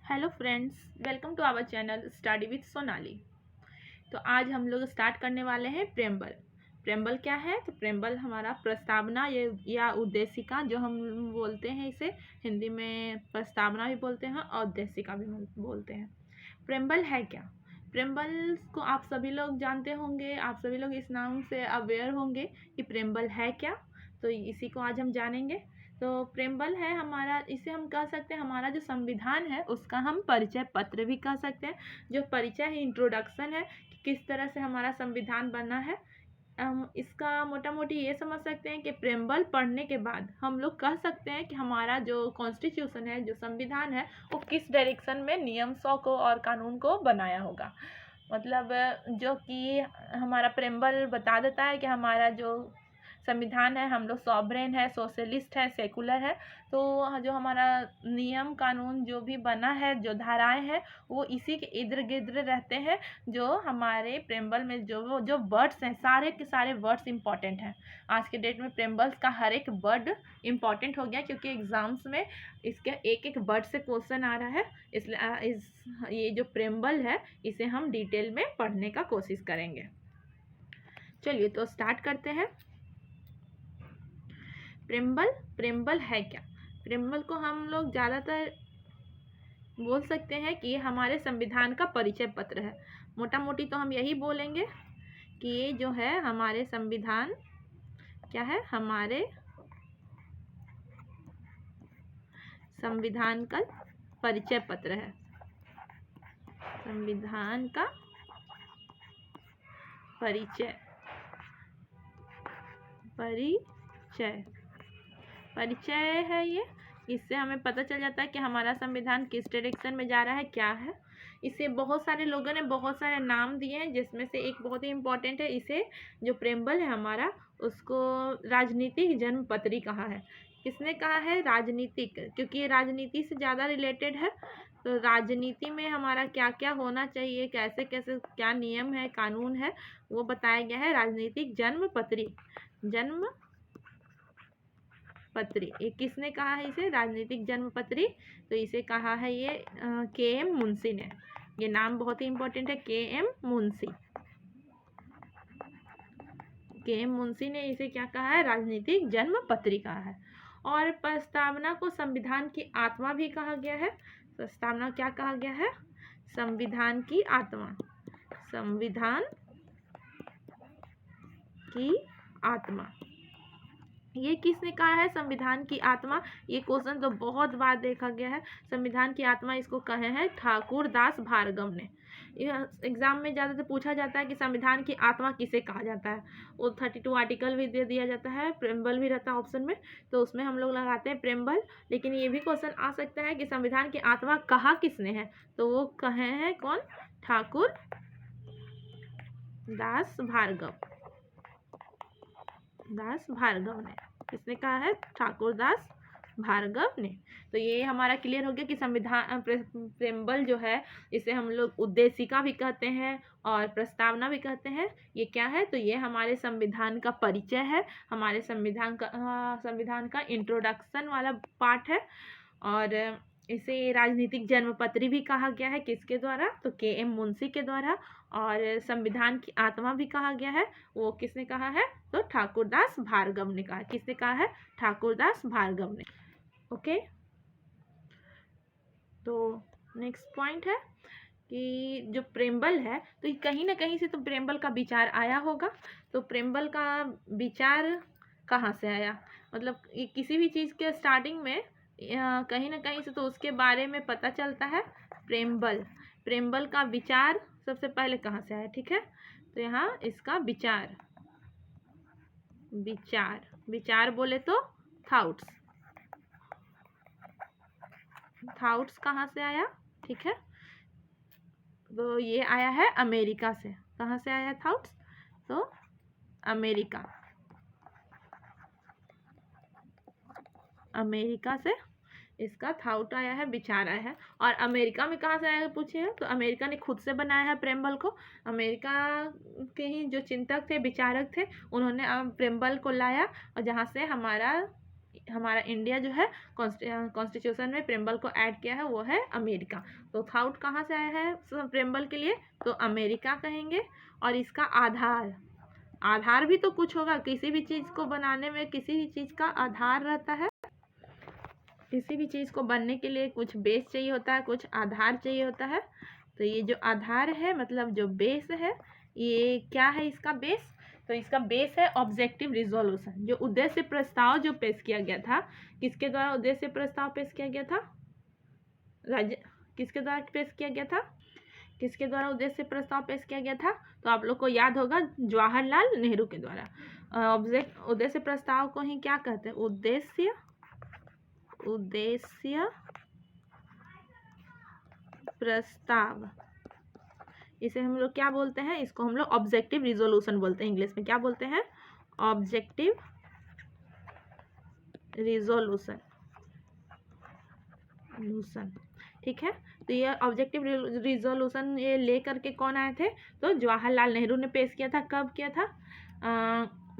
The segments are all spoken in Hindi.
Hello friends, welcome to our channel study with Sonali. तो आज हम लोग स्टार्ट करने वाले हैं प्रेम्बल। प्रेम्बल क्या है? तो प्रेम्बल हमारा प्रस्तावना या उद्देशिका, जो हम बोलते हैं इसे हिंदी में प्रस्तावना भी बोलते हैं और उद्देशिका भी बोलते हैं। प्रेम्बल है क्या? प्रेम्बल को आप सभी लोग जानते होंगे, आप सभी लोग इस नाम से अवेयर होंगे कि प्रेम्बल है क्या। तो इसी को आज हम जानेंगे। तो प्रेम्बल है हमारा, इसे हम कह सकते हैं हमारा जो संविधान है उसका हम परिचय पत्र भी कह सकते हैं। जो परिचय है, इंट्रोडक्शन है कि किस तरह से हमारा संविधान बना है। इसका मोटा मोटी ये समझ सकते हैं कि प्रेम्बल पढ़ने के बाद हम लोग कह सकते हैं कि हमारा जो कॉन्स्टिट्यूशन है, जो संविधान है, वो किस डायरेक्शन में नियमों को और कानून को बनाया होगा। मतलब जो कि हमारा प्रेम्बल बता देता है कि हमारा जो संविधान है, हम लोग सॉवरेन है, सोशलिस्ट है, सेकुलर है। तो जो हमारा नियम कानून जो भी बना है, जो धाराएं हैं, वो इसी के इर्द गिर्द रहते हैं। जो हमारे प्रेम्बल में जो वर्ड्स हैं, सारे के सारे वर्ड्स इंपॉर्टेंट हैं। आज के डेट में प्रेम्बल्स का हर एक वर्ड इंपॉर्टेंट हो गया, क्योंकि एग्जाम्स में इसके एक एक वर्ड से क्वेश्चन आ रहा है। इसलिए ये जो प्रेम्बल है इसे हम डिटेल में पढ़ने का कोशिश करेंगे। चलिए तो स्टार्ट करते हैं। प्रेम्बल है क्या? प्रेम्बल को हम लोग ज़्यादातर बोल सकते हैं कि ये हमारे संविधान का परिचय पत्र है। मोटा मोटी तो हम यही बोलेंगे कि ये जो है हमारे संविधान क्या है, हमारे संविधान का परिचय पत्र है। संविधान का परिचय है ये। इससे हमें पता चल जाता है कि हमारा संविधान किस डायरेक्शन में जा रहा है, क्या है। इसे बहुत सारे लोगों ने बहुत सारे नाम दिए हैं, जिसमें से एक बहुत ही इम्पोर्टेंट है। इसे जो प्रेम्बल है हमारा, उसको राजनीतिक जन्मपत्री कहा है। किसने कहा है? राजनीतिक, क्योंकि ये राजनीति से ज़्यादा रिलेटेड है। तो राजनीति में हमारा क्या क्या होना चाहिए, कैसे कैसे क्या नियम है, कानून है, वो बताया गया है। राजनीतिक जन्मपत्री ये किसने कहा है इसे? राजनीतिक जन्मपत्री। तो इसे कहा है ये के.एम. मुंशी ने। ये नाम बहुत ही इम्पोर्टेंट है, के.एम. मुंशी ने इसे क्या कहा है? राजनीतिक जन्मपत्री कहा है। और प्रस्तावना को संविधान की आत्मा भी कहा गया है। प्रस्तावना क्या कहा गया है? संविधान की आत्मा। संविधान की आत्मा, ये किसने कहा है संविधान की आत्मा? ये क्वेश्चन तो बहुत बार देखा गया है। संविधान की आत्मा इसको कहे हैं ठाकुर दास भार्गव ने। यह एग्जाम में ज़्यादातर पूछा जाता है कि संविधान की आत्मा किसे कहा जाता है। वो 32 आर्टिकल भी दे दिया जाता है, प्रेम्बल भी रहता है ऑप्शन में, तो उसमें हम लोग लगाते हैं प्रेम्बल। लेकिन ये भी क्वेश्चन आ सकता है कि संविधान की आत्मा कहा किसने है, तो वो कहे हैं कौन? ठाकुर दास भार्गव ने। किसने कहा है? ठाकुर दास भार्गव ने। तो ये हमारा क्लियर हो गया कि संविधान प्रेम्बल जो है, इसे हम लोग उद्देशिका भी कहते हैं और प्रस्तावना भी कहते हैं। ये क्या है? तो ये हमारे संविधान का परिचय है, हमारे संविधान का इंट्रोडक्शन वाला पार्ट है। और इसे राजनीतिक जन्मपत्री भी कहा गया है। किसके द्वारा? तो के.एम. मुंशी के द्वारा। और संविधान की आत्मा भी कहा गया है। वो किसने कहा है? तो ठाकुरदास भार्गव ने कहा। किसने कहा है? ठाकुरदास भार्गव ने। ओके, तो नेक्स्ट पॉइंट है कि जो प्रेम्बल है, तो कहीं ना कहीं से तो प्रेम्बल का विचार आया होगा। तो प्रेम्बल का विचार कहाँ से आया? मतलब किसी भी चीज़ के स्टार्टिंग में कहीं ना कहीं से तो उसके बारे में पता चलता है। प्रेम्बल का विचार सबसे पहले कहाँ से आया? ठीक है, तो यहाँ इसका विचार बोले तो थाउट्स कहाँ से आया? ठीक है, तो ये आया है अमेरिका से। कहाँ से आया थाउट्स? तो अमेरिका से इसका थाउट आया है, विचार आया है। और अमेरिका में कहाँ से आया पूछिए, तो अमेरिका ने खुद से बनाया है प्रेम्बल को। अमेरिका के ही जो चिंतक थे, विचारक थे, उन्होंने प्रेम्बल को लाया, और जहाँ से हमारा हमारा इंडिया जो है कॉन्स्टिट्यूशन में प्रेम्बल को ऐड किया है वो है अमेरिका। तो साउथ कहाँ से आया है प्रेम्बल के लिए, तो अमेरिका कहेंगे। और इसका आधार भी तो कुछ होगा, किसी भी चीज़ को बनाने में किसी भी चीज़ का आधार रहता है। किसी भी चीज़ को बनने के लिए कुछ बेस चाहिए होता है, कुछ आधार चाहिए होता है। तो ये जो आधार है मतलब जो बेस है, ये क्या है इसका बेस, तो इसका बेस है ऑब्जेक्टिव रिजोल्यूशन। जो उद्देश्य प्रस्ताव जो पेश किया गया था, किसके द्वारा उद्देश्य प्रस्ताव पेश किया गया था, किसके द्वारा पेश किया गया था, किसके द्वारा उद्देश्य प्रस्ताव पेश किया गया था, तो आप लोग को याद होगा जवाहरलाल नेहरू के द्वारा। उद्देश्य प्रस्ताव को ही क्या कहते हैं, उद्देश्य प्रस्ताव, इसे हम लोग क्या बोलते हैं, इसको हम लोग ऑब्जेक्टिव रिजोल्यूशन बोलते हैं। इंग्लिश में क्या बोलते हैं, ऑब्जेक्टिव रिजोल्यूशन। ठीक है, तो ये ऑब्जेक्टिव रिजोल्यूशन ये लेकर के कौन आए थे, तो जवाहरलाल नेहरू ने पेश किया था। कब किया था,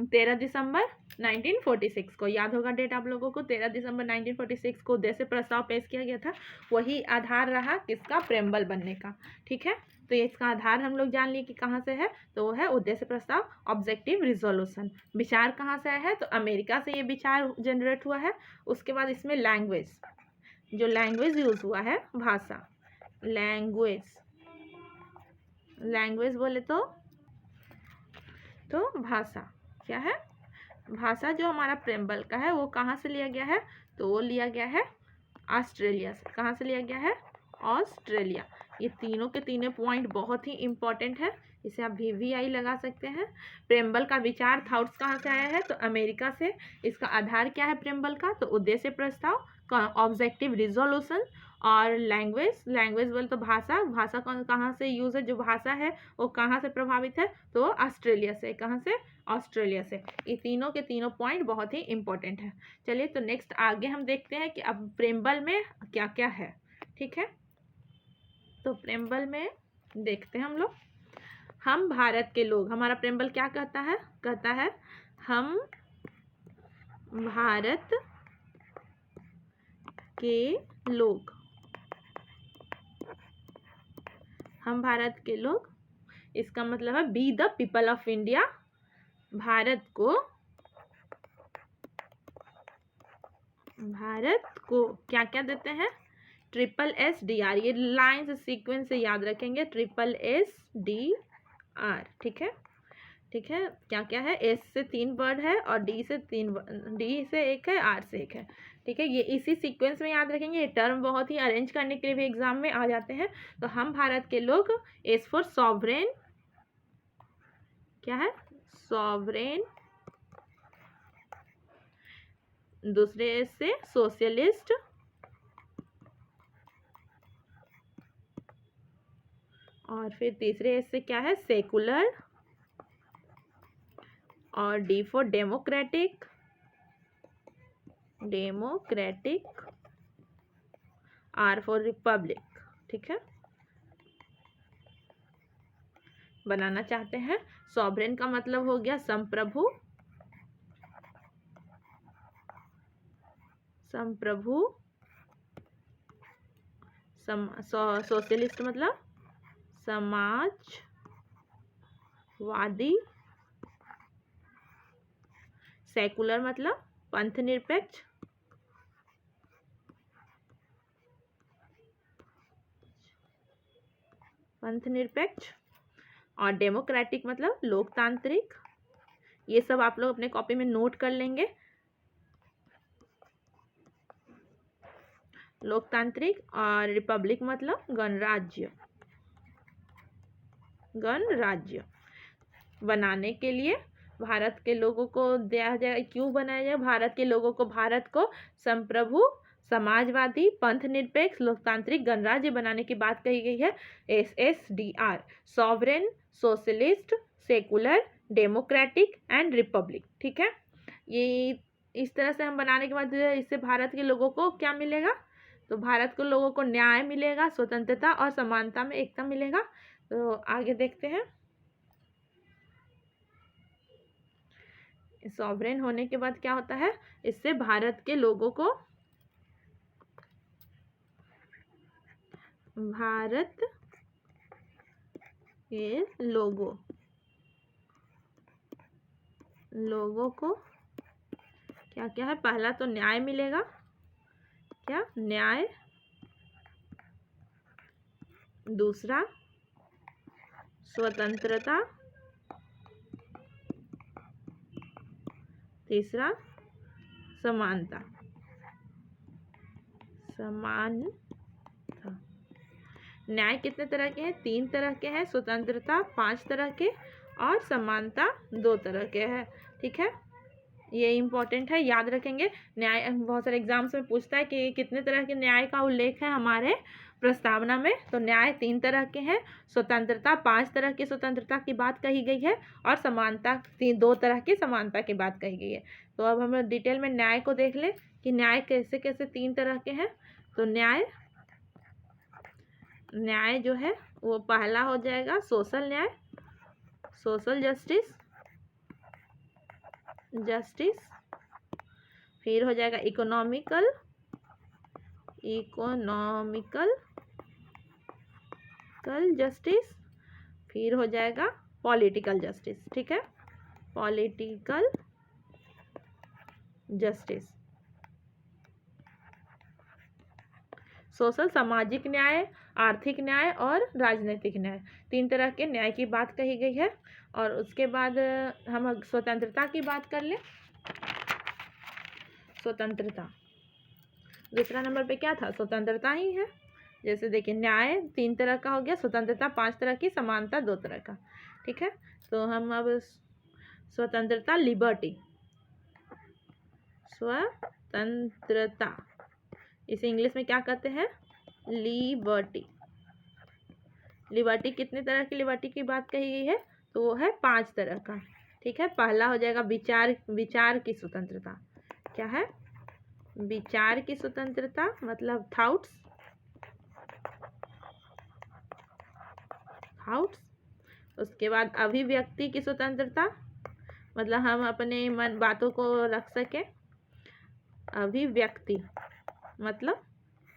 13 दिसंबर 1946 को। याद होगा डेट आप लोगों को, 13 दिसंबर 1946 को उद्देश्य प्रस्ताव पेश किया गया था। वही आधार रहा किसका, प्रेम्बल बनने का। ठीक है, तो इसका आधार हम लोग जान लिए कि कहाँ से है, तो वो है उद्देश्य प्रस्ताव, ऑब्जेक्टिव रिजोल्यूशन। विचार कहाँ से आया है, तो अमेरिका से ये विचार जनरेट हुआ है। उसके बाद इसमें लैंग्वेज, जो लैंग्वेज यूज हुआ है, भाषा, लैंग्वेज बोले तो भाषा क्या है, भाषा जो हमारा प्रेम्बल का है वो कहाँ से लिया गया है, तो वो लिया गया है ऑस्ट्रेलिया से। कहाँ से लिया गया है, ऑस्ट्रेलिया। ये तीनों के तीनों पॉइंट बहुत ही इंपॉर्टेंट है, इसे आप VVI लगा सकते हैं। प्रेम्बल का विचार थॉट्स कहाँ से आया है, तो अमेरिका से। इसका आधार क्या है प्रेम्बल का, तो उद्देश्य प्रस्ताव, ऑब्जेक्टिव रिजोल्यूशन। और लैंग्वेज बोले तो भाषा कहाँ से यूज है, जो भाषा है वो कहाँ से प्रभावित है, तो ऑस्ट्रेलिया से। कहाँ से, ऑस्ट्रेलिया से। ये तीनों के तीनों पॉइंट बहुत ही इंपॉर्टेंट है। चलिए तो नेक्स्ट आगे हम देखते हैं कि अब प्रेम्बल में क्या क्या है। ठीक है, तो प्रेम्बल में देखते हैं हम लोग, हम भारत के लोग, हमारा प्रेम्बल क्या कहता है, हम भारत के लोग, हम भारत के लोग, इसका मतलब है be the people of India. Bharat को क्या क्या देते हैं, SSDR। ये लाइन सीक्वेंस से याद रखेंगे, SSDR। ठीक है, क्या क्या है, S से 3 वर्ड है और D से 1 है, R से 1 है। ठीक है, ये इसी सीक्वेंस में याद रखेंगे। ये टर्म बहुत ही अरेंज करने के लिए भी एग्जाम में आ जाते हैं। तो हम भारत के लोग, S फॉर सॉवरेन, क्या है, सॉवरेन। दूसरे S से सोशलिस्ट, और फिर तीसरे S से क्या है, सेकुलर। और D for democratic, R for Republic. ठीक है, बनाना चाहते हैं। सॉवरेन का मतलब हो गया संप्रभु, सोशलिस्ट मतलब समाजवादी, सेकुलर मतलब पंथनिरपेक्ष, और डेमोक्रेटिक मतलब लोकतांत्रिक। ये सब आप लोग अपने कॉपी में नोट कर लेंगे। लोकतांत्रिक, और रिपब्लिक मतलब गणराज्य। बनाने के लिए भारत के लोगों को दिया जाए, क्यों बनाया जाए भारत के लोगों को, भारत को संप्रभु, समाजवादी, पंथनिरपेक्ष, लोकतांत्रिक, गणराज्य बनाने की बात कही गई है। SSDR, sovereign, socialist, secular, democratic and Republic. ठीक है, ये इस तरह से हम बनाने के बाद इससे भारत के लोगों को क्या मिलेगा, तो भारत के लोगों को न्याय मिलेगा, स्वतंत्रता और समानता में एकता मिलेगा। तो आगे देखते हैं, सॉवरेन होने के बाद क्या होता है, इससे भारत के लोगों को, भारत के लोगों को क्या क्या है, पहला तो न्याय मिलेगा, क्या न्याय, दूसरा स्वतंत्रता, तीसरा समानता। न्याय कितने तरह के हैं, 3 तरह के हैं, स्वतंत्रता 5 तरह के और समानता 2 तरह के हैं। ठीक है, ये इम्पोर्टेंट है, याद रखेंगे। न्याय बहुत सारे एग्जाम्स में पूछता है कि कितने तरह के न्याय का उल्लेख है हमारे प्रस्तावना में, तो न्याय 3 तरह के हैं, स्वतंत्रता 5 तरह की स्वतंत्रता की बात कही गई है और समानता 2 तरह की समानता की बात कही गई है। तो अब हम डिटेल में न्याय को देख ले कि न्याय कैसे कैसे 3 तरह के हैं। तो न्याय जो है वो पहला हो जाएगा सोशल न्याय, सोशल जस्टिस, फिर हो जाएगा इकोनॉमिकल जस्टिस, फिर हो जाएगा पॉलिटिकल जस्टिस। ठीक है, पॉलिटिकल जस्टिस। सोशल सामाजिक न्याय, आर्थिक न्याय और राजनीतिक न्याय, 3 तरह के न्याय की बात कही गई है। और उसके बाद हम स्वतंत्रता की बात कर ले। स्वतंत्रता दूसरा नंबर पे क्या था, स्वतंत्रता ही है। जैसे देखिए न्याय 3 तरह का हो गया, स्वतंत्रता 5 तरह की, समानता 2 तरह का। ठीक है, तो हम अब स्वतंत्रता, लिबर्टी, स्वतंत्रता, इसे इंग्लिश में क्या कहते हैं, लिबर्टी। लिबर्टी कितने तरह की लिबर्टी की बात कही गई है, तो वो है 5 तरह का। ठीक है, पहला हो जाएगा विचार की स्वतंत्रता। क्या है, विचार की स्वतंत्रता, मतलब थाउट्स। उसके बाद अभिव्यक्ति की स्वतंत्रता, मतलब हम अपने मन बातों को रख सकें। अभिव्यक्ति मतलब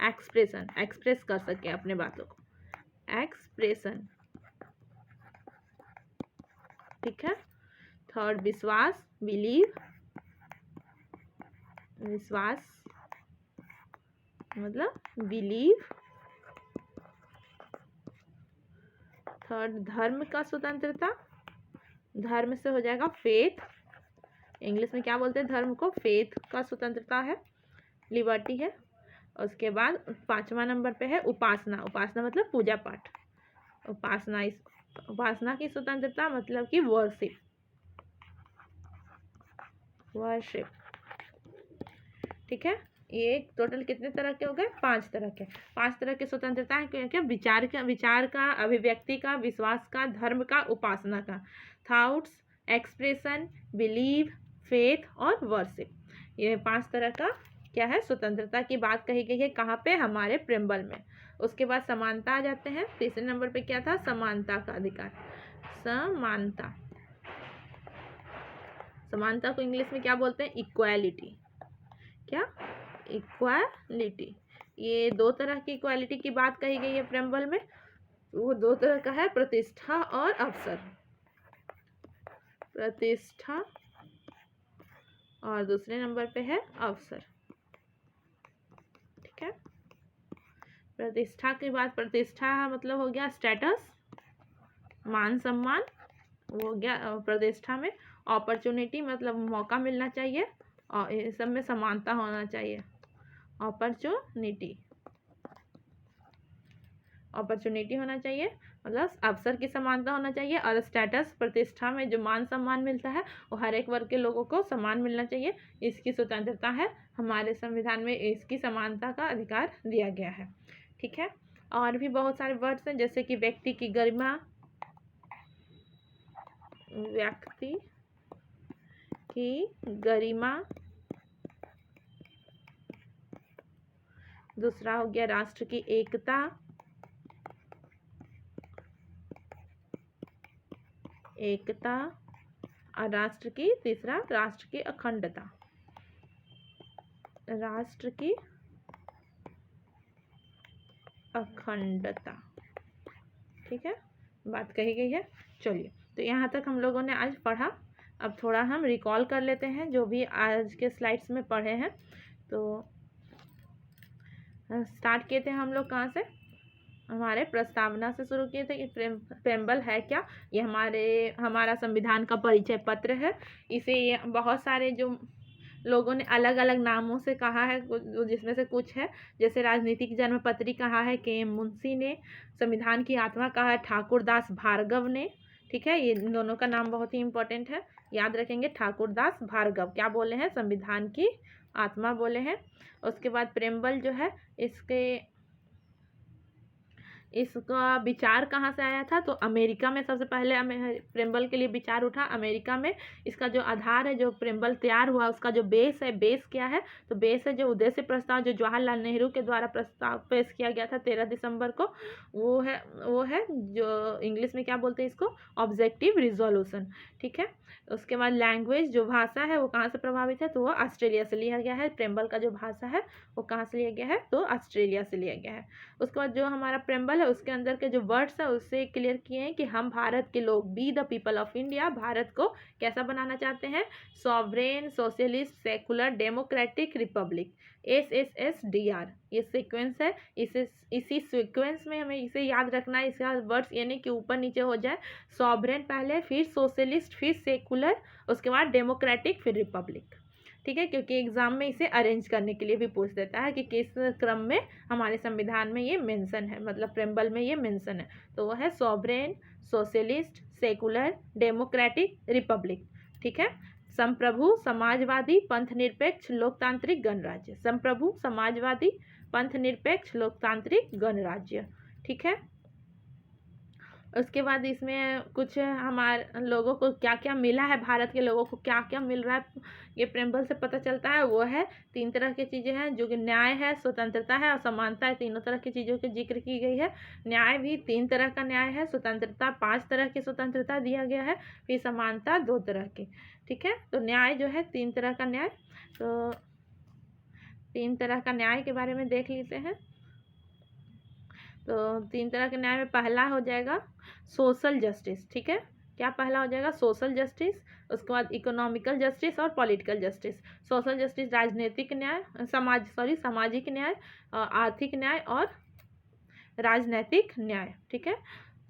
एक्सप्रेस कर सके अपने बातों को, एक्सप्रेशन। ठीक है, थर्ड विश्वास, विश्वास मतलब बिलीव। थर्ड धर्म का स्वतंत्रता, धर्म से हो जाएगा फेथ, इंग्लिश में क्या बोलते हैं धर्म को, फेथ का स्वतंत्रता है, लिबर्टी है। उसके बाद 5वां नंबर पे है उपासना मतलब पूजा पाठ, उपासना की स्वतंत्रता मतलब कि वर्शिप। ठीक है, ये टोटल कितने तरह के हो गए, 5 तरह के। 5 तरह की स्वतंत्रता है, क्या क्या, विचार का, अभिव्यक्ति का, विश्वास का, धर्म का, उपासना का, थॉट्स, एक्सप्रेशन, बिलीव, फेथ और वर्शिप। ये 5 तरह का क्या है, स्वतंत्रता की बात कही गई है। कहाँ पे, हमारे प्रेम्बल में। उसके बाद समानता आ जाते हैं। तीसरे नंबर पे क्या था, समानता का अधिकार। समानता को इंग्लिश में क्या बोलते हैं, इक्वालिटी। क्या, इक्वालिटी। ये 2 तरह की इक्वालिटी की बात कही गई है प्रेम्बल में। वो 2 तरह का है, प्रतिष्ठा और अवसर। प्रतिष्ठा और दूसरे नंबर पे है अवसर। ठीक है, प्रतिष्ठा की बात, प्रतिष्ठा मतलब हो गया स्टेटस, मान सम्मान, वो हो गया प्रतिष्ठा में। अपॉर्चुनिटी मतलब मौका मिलना चाहिए, और ये सब में समानता होना चाहिए। अपॉर्चुनिटी होना चाहिए मतलब अवसर की समानता होना चाहिए। और स्टेटस, प्रतिष्ठा में जो मान सम्मान मिलता है वो हर एक वर्ग के लोगों को समान मिलना चाहिए, इसकी स्वतंत्रता है। हमारे संविधान में इसकी समानता का अधिकार दिया गया है। ठीक है, और भी बहुत सारे वर्ड्स हैं, जैसे कि व्यक्ति की गरिमा, दूसरा हो गया राष्ट्र की एकता, राष्ट्र की, तीसरा राष्ट्र की अखंडता, राष्ट्र की अखंडता। ठीक है, बात कही गई है। चलिए, तो यहाँ तक हम लोगों ने आज पढ़ा। अब थोड़ा हम रिकॉल कर लेते हैं जो भी आज के स्लाइड्स में पढ़े हैं। तो स्टार्ट किए थे हम लोग कहाँ से, हमारे प्रस्तावना से शुरू किए थे कि प्रेम्बल है क्या। ये हमारा संविधान का परिचय पत्र है। इसे बहुत सारे जो लोगों ने अलग अलग नामों से कहा है, जिसमें से कुछ है जैसे राजनीतिक जन्मपत्री कहा है के.एम. मुंशी ने, संविधान की आत्मा कहा है ठाकुरदास भार्गव ने। ठीक है, ये दोनों का नाम बहुत ही इंपॉर्टेंट है, याद रखेंगे। ठाकुरदास भार्गव क्या बोले हैं, संविधान की आत्मा बोले हैं। उसके बाद प्रेम्बल जो है इसका विचार कहाँ से आया था, तो अमेरिका में सबसे पहले प्रेम्बल के लिए विचार उठा अमेरिका में। इसका जो आधार है, जो प्रेम्बल तैयार हुआ उसका जो बेस है, बेस क्या है, तो बेस है जो उद्देश्य प्रस्ताव जो जवाहरलाल नेहरू के द्वारा प्रस्ताव पेश किया गया था 13 दिसंबर को, वो है जो इंग्लिश में क्या बोलते हैं इसको, ऑब्जेक्टिव रिजोल्यूशन। ठीक है, उसके बाद लैंग्वेज जो भाषा है वो कहाँ से प्रभावित है, तो वो ऑस्ट्रेलिया से लिया गया है। प्रेम्बल का जो भाषा है वो कहाँ से लिया गया है, तो ऑस्ट्रेलिया से लिया गया है। उसके बाद जो हमारा प्रेम्बल है उसके अंदर के जो वर्ड्स है उससे क्लियर किए हैं कि हम भारत के लोग, be the people of India, Bharat को कैसा बनाना चाहते हैं, sovereign, socialist, secular, democratic, Republic, SSSDR ये सीक्वेंस है। इसी सीक्वेंस में हमें इसे याद रखना है। इसका वर्ड्स ये नहीं कि ऊपर नीचे हो जाए, सॉवरेन पहले, फिर सोशलिस्ट, फिर सेकुलर, उसके बाद डेमोक्रेटिक, फिर रिपब्लिक। ठीक है, क्योंकि एग्जाम में इसे अरेंज करने के लिए भी पूछ देता है कि किस क्रम में हमारे संविधान में ये मेंशन है, मतलब प्रेम्बल में ये मेंशन है। तो वो है sovereign, socialist, secular, democratic, Republic. ठीक है, संप्रभु, समाजवादी, पंथनिरपेक्ष, लोकतांत्रिक, गणराज्य, संप्रभु, समाजवादी, पंथनिरपेक्ष, लोकतांत्रिक, गणराज्य। ठीक है, उसके बाद इसमें कुछ हमारे लोगों को क्या क्या मिला है, भारत के लोगों को क्या क्या मिल रहा है, ये प्रेम्बल से पता चलता है। वो है 3 तरह की चीज़ें हैं, जो कि न्याय है, स्वतंत्रता है और समानता है। तीनों तरह की चीज़ों के जिक्र की गई है। न्याय भी 3 तरह का न्याय है, स्वतंत्रता 5 तरह की स्वतंत्रता दिया गया है, फिर समानता 2 तरह की। ठीक है, तो न्याय जो है 3 तरह का न्याय, तो 3 तरह का न्याय के बारे में देख लेते हैं। तो 3 तरह के न्याय में पहला हो जाएगा सोशल जस्टिस। ठीक है, क्या पहला हो जाएगा, सोशल जस्टिस। उसके बाद इकोनॉमिकल जस्टिस और पॉलिटिकल जस्टिस। सोशल जस्टिस राजनीतिक न्याय, सामाजिक न्याय, आर्थिक न्याय और राजनैतिक न्याय। ठीक है,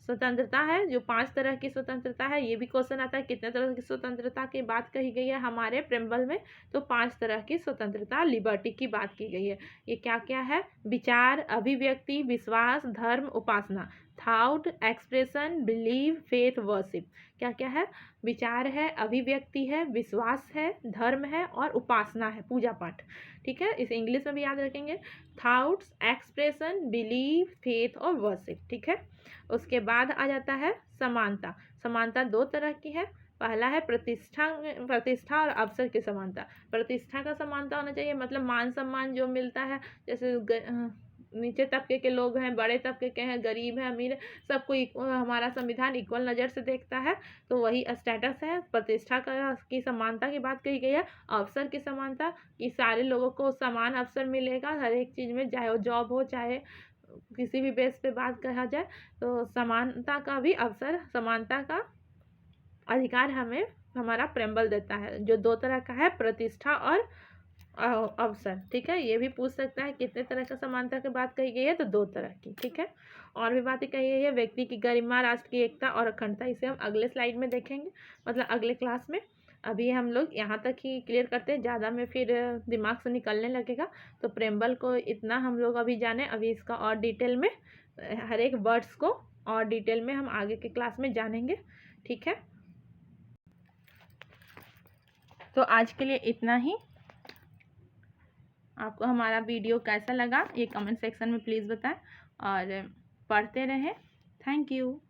स्वतंत्रता है जो 5 तरह की स्वतंत्रता है। ये भी क्वेश्चन आता है कितने तरह की स्वतंत्रता की बात कही गई है हमारे प्रेम्बल में, तो 5 तरह की स्वतंत्रता, लिबर्टी की बात की गई है। ये क्या क्या है, विचार, अभिव्यक्ति, विश्वास, धर्म, उपासना, thought, expression, believe, faith, worship. क्या क्या है, विचार है, अभिव्यक्ति है, विश्वास है, धर्म है और उपासना है, पूजा पाठ। ठीक है, इसे इंग्लिश में भी याद रखेंगे, थॉट्स, एक्सप्रेशन, बिलीव, फेथ और वर्शिप। ठीक है, उसके बाद आ जाता है समानता। समानता 2 तरह की है, पहला है प्रतिष्ठा और अवसर की समानता। प्रतिष्ठा का समानता होना चाहिए, मतलब मान सम्मान जो मिलता है, जैसे नीचे तबके के लोग हैं, बड़े तबके के हैं, गरीब है, अमीर है, सबको हमारा संविधान इक्वल नज़र से देखता है, तो वही स्टेटस है। प्रतिष्ठा की समानता की बात कही गई है। अवसर की समानता कि सारे लोगों को समान अवसर मिलेगा हर एक चीज़ में, चाहे वो जॉब हो, चाहे किसी भी बेस पे बात कहा जाए, तो समानता का भी अवसर, समानता का अधिकार हमें हमारा प्रेम्बल देता है, जो 2 तरह का है, प्रतिष्ठा और अवसर। ठीक है, ये भी पूछ सकता है कितने तरह का समानता की बात कही गई है, तो 2 तरह की। ठीक है, और भी बातें कही गई है, व्यक्ति की गरिमा, राष्ट्र की एकता और अखंडता। इसे हम अगले स्लाइड में देखेंगे, मतलब अगले क्लास में। अभी हम लोग यहाँ तक ही क्लियर करते हैं, ज़्यादा में फिर दिमाग से निकलने लगेगा। तो प्रेम्बल को इतना हम लोग अभी जाने, अभी इसका और डिटेल में हर एक वर्ड्स को और डिटेल में हम आगे के क्लास में जानेंगे। ठीक है, तो आज के लिए इतना ही। आपको हमारा वीडियो कैसा लगा ये कमेंट सेक्शन में प्लीज़ बताएं और पढ़ते रहें। Thank you.